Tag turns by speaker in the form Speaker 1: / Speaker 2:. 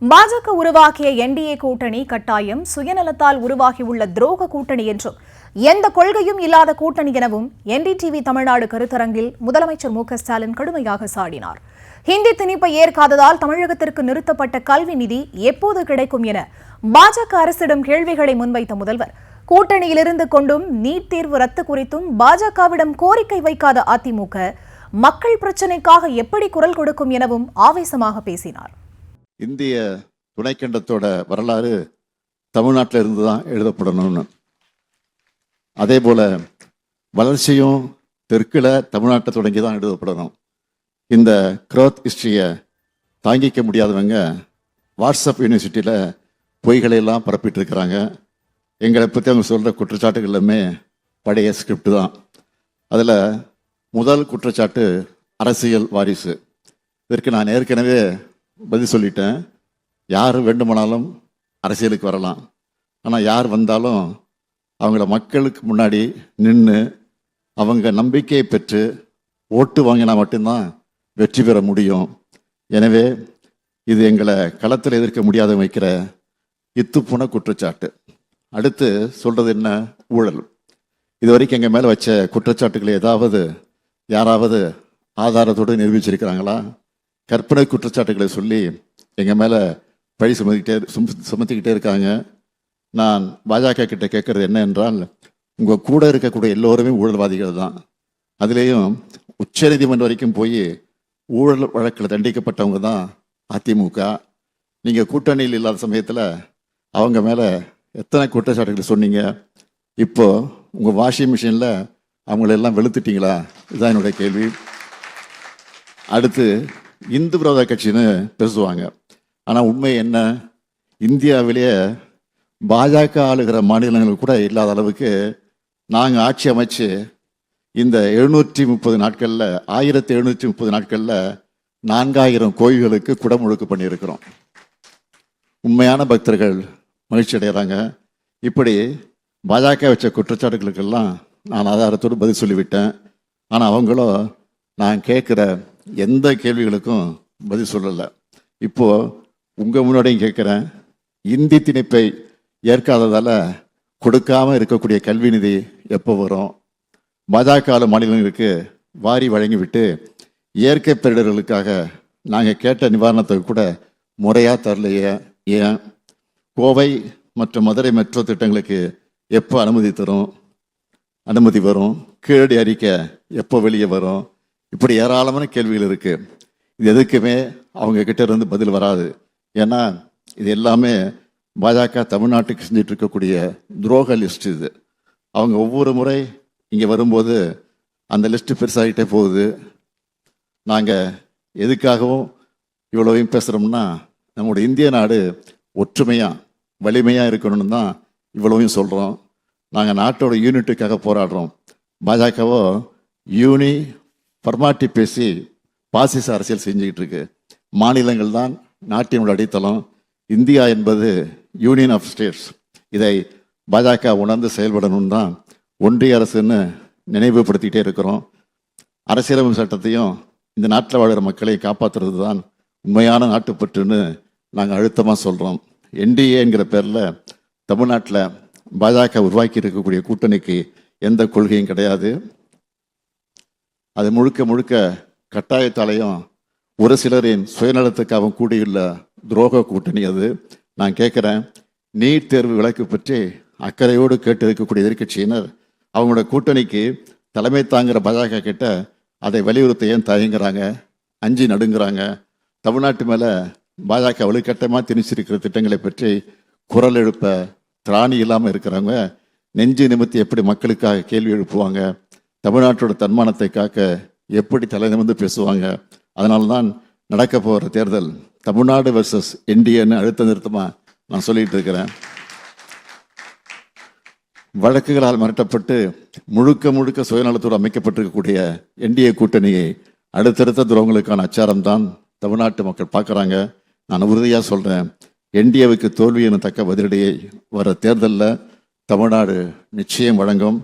Speaker 1: பாஜக உருவாக்கிய என்டிஏ கூட்டணி கட்டாயம் சுயநலத்தால் உருவாகியுள்ள துரோக கூட்டணி என்றும் எந்த கொள்கையும் இல்லாத கூட்டணி எனவும் என்டிடிவி தமிழ்நாடு கருத்தரங்கில் முதலமைச்சர் மு.க.ஸ்டாலின் கடுமையாக சாடினார். ஹிந்தி திணிப்பை ஏற்காததால் தமிழகத்திற்கு நிறுத்தப்பட்ட கல்வி நிதி எப்போது கிடைக்கும் என பாஜக அரசிடம் கேள்விகளை முன்வைத்த முதல்வர், கூட்டணியிலிருந்து கொண்டும் நீட் தேர்வு ரத்து குறித்தும் பாஜகவிடம் கோரிக்கை வைக்காத அதிமுக மக்கள் பிரச்சினைக்காக எப்படி குரல் கொடுக்கும் எனவும் ஆவேசமாக பேசினார்.
Speaker 2: இந்திய துணைக்கண்டத்தோட வரலாறு தமிழ்நாட்டில் இருந்து தான் எழுதப்படணும்னு, அதே போல வளர்ச்சியும் தெற்கில் தமிழ்நாட்டை தொடங்கி தான் எழுதப்படணும். இந்த க்ரோத் ஹிஸ்ட்ரியை தாங்கிக்க முடியாதவங்க வாட்ஸ்அப் யூனிவர்சிட்டியில் பொய்களையெல்லாம் பரப்பிட்டு இருக்கிறாங்க. எங்களை பற்றி அவங்க சொல்கிற குற்றச்சாட்டுகள் எல்லாமே பழைய ஸ்கிரிப்ட் தான். அதில் முதல் குற்றச்சாட்டு அரசியல் வாரிசு. இதற்கு நான் ஏற்கனவே பதில் சொல்லிட்டேன். யார் வேண்டுமானாலும் அரசியலுக்கு வரலாம், ஆனால் யார் வந்தாலும் அவங்கள மக்களுக்கு முன்னாடி நின்று அவங்க நம்பிக்கையை பெற்று ஓட்டு வாங்கினா மட்டும்தான் வெற்றி பெற முடியும். எனவே இது எங்களை களத்தில் எதிர்க்க முடியாத வைக்கிற இத்துப்போன குற்றச்சாட்டு. அடுத்து சொல்கிறது என்ன? ஊழல். இது வரைக்கும் எங்கள் மேலே வச்ச குற்றச்சாட்டுகளை யாராவது ஆதாரத்தோடு நிரூபிச்சிருக்கிறாங்களா? கற்பனை குற்றச்சாட்டுகளை சொல்லி எங்கள் மேலே பழி சுமத்திக்கிட்டே இருக்காங்க. நான் பாஜக கிட்ட கேட்கறது என்ன என்றால், உங்கள் கூட இருக்கக்கூடிய எல்லோருமே ஊழல்வாதிகள் தான். அதுலேயும் உச்சநீதிமன்றம் வரைக்கும் போய் ஊழல் வழக்கில் தண்டிக்கப்பட்டவங்க தான் அதிமுக. நீங்கள் கூட்டணியில் இல்லாத சமயத்தில் அவங்க மேலே எத்தனை குற்றச்சாட்டுகள் சொன்னீங்க? இப்போது உங்கள் வாஷிங் மிஷினில் அவங்களெல்லாம் வெளுத்துட்டீங்களா? இதுதான் என்னுடைய கேள்வி. அடுத்து இந்து விரோத கட்சின்னு பேசுவாங்க. ஆனால் உண்மை என்ன? இந்தியாவிலேயே பாஜக ஆளுகிற மாநிலங்கள் கூட இல்லாத அளவுக்கு நாங்கள் ஆட்சி அமைச்சு இந்த 1730 நாட்களில் 1730 நாட்களில் 4000 கோயில்களுக்கு குடமுழுக்கு பண்ணியிருக்கிறோம். உண்மையான பக்தர்கள் மகிழ்ச்சி அடைகிறாங்க. இப்படி பாஜக வச்ச குற்றச்சாட்டுகளுக்கெல்லாம் நான் ஆதாரத்தோடு பதில் சொல்லிவிட்டேன். ஆனால் அவங்களோ நான் கேட்குற எந்த கேள்விகளுக்கும் பதில் சொல்லலை. இப்போது உங்கள் முன்னாடியும் கேட்குறேன், இந்தி திணிப்பை ஏற்காததால் கொடுக்காமல் இருக்கக்கூடிய கல்வி நிதி எப்போ வரும்? பாஜக மாநிலங்களுக்கு வாரி வழங்கிவிட்டு இயற்கை பேரிடர்களுக்காக நாங்கள் கேட்ட நிவாரணத்தை கூட முறையாக தரலையே. ஏன்? கோவை மற்றும் மதுரை மெட்ரோ திட்டங்களுக்கு எப்போ அனுமதி வரும்? கீழடி அறிக்கை எப்போ வெளியே வரும்? இப்படி ஏராளமான கேள்விகள் இருக்குது. இது எதுக்குமே அவங்க கிட்ட இருந்து பதில் வராது. ஏன்னா இது எல்லாமே பாஜக தமிழ்நாட்டுக்கு செஞ்சுட்டு இருக்கக்கூடிய துரோக லிஸ்ட். இது அவங்க ஒவ்வொரு முறை இங்கே வரும்போது அந்த லிஸ்ட்டு பெருசாகிட்டே போகுது. நாங்கள் எதுக்காகவும் இவ்வளவையும் பேசுகிறோம்னா, நம்முடைய இந்திய நாடு ஒற்றுமையாக வலிமையாக இருக்கணும்னு தான் இவ்வளவையும் சொல்கிறோம். நாங்கள் நாட்டோட யூனிட்டுக்காக போராடுறோம். பாஜகவோ ஃபார்மாலிட்டி பேசி பாசிச அரசியல் செஞ்சுக்கிட்டு இருக்கு. மாநிலங்கள் தான் நாட்டினோட அடித்தளம். இந்தியா என்பது யூனியன் ஆஃப் ஸ்டேட்ஸ். இதை பாஜக உணர்ந்து செயல்படணும் தான் ஒன்றிய அரசுன்னு நினைவுபடுத்திக்கிட்டே இருக்கிறோம். அரசியலமைப்பு சட்டத்தையும் இந்த நாட்டில் வாழ்கிற மக்களை காப்பாற்றுறது தான் உண்மையான நாட்டுப்பற்றுன்னு நாங்கள் அழுத்தமாக சொல்கிறோம். என்டிஏ என்கிற பேரில் தமிழ்நாட்டில் பாஜக உருவாக்கி இருக்கக்கூடிய கூட்டணிக்கு எந்த கொள்கையும் கிடையாது. அது முழுக்க கட்டாயத்தாலையும் ஒரு சிலரின் சுயநலத்துக்காக கூடியுள்ள துரோக கூட்டணி அது. நான் கேட்குறேன், நீட் தேர்வு விலக்கு பற்றி அக்கறையோடு கேட்டு இருக்கக்கூடிய எதிர்கட்சியினர் அவங்களோட கூட்டணிக்கு தலைமை தாங்குகிற பாஜக கிட்ட அதை வலியுறுத்த ஏன் தயங்குறாங்க? அஞ்சி நடுங்குறாங்க? தமிழ்நாட்டு மேலே பாஜக வலுக்கட்டமாக திணிச்சிருக்கிற திட்டங்களை பற்றி குரல் எழுப்ப திராணி இல்லாமல் இருக்கிறவங்க நெஞ்சு நிமித்தி எப்படி மக்களுக்காக கேள்வி எழுப்புவாங்க? தமிழ்நாட்டோட தன்மானத்தை காக்க எப்படி தலை நிமிர்ந்து பேசுவாங்க? அதனால தான் நடக்க போகிற தேர்தல் தமிழ்நாடு வெர்சஸ் என்டிஏன்னு அழுத்த நிறுத்தமாக நான் சொல்லிட்டு இருக்கிறேன். வழக்குகளால் மிரட்டப்பட்டு முழுக்க சுயநலத்தோடு அமைக்கப்பட்டிருக்கக்கூடிய என்டிஏ கூட்டணியை அடுத்தடுத்த துரோகங்களுக்கான அச்சாரம் தான் தமிழ்நாட்டு மக்கள் பார்க்குறாங்க. நான் உறுதியாக சொல்கிறேன், என்டிஏவுக்கு தோல்வி என தக்க பதிலடியை வர தேர்தலில் தமிழ்நாடு நிச்சயம் வழங்கும்.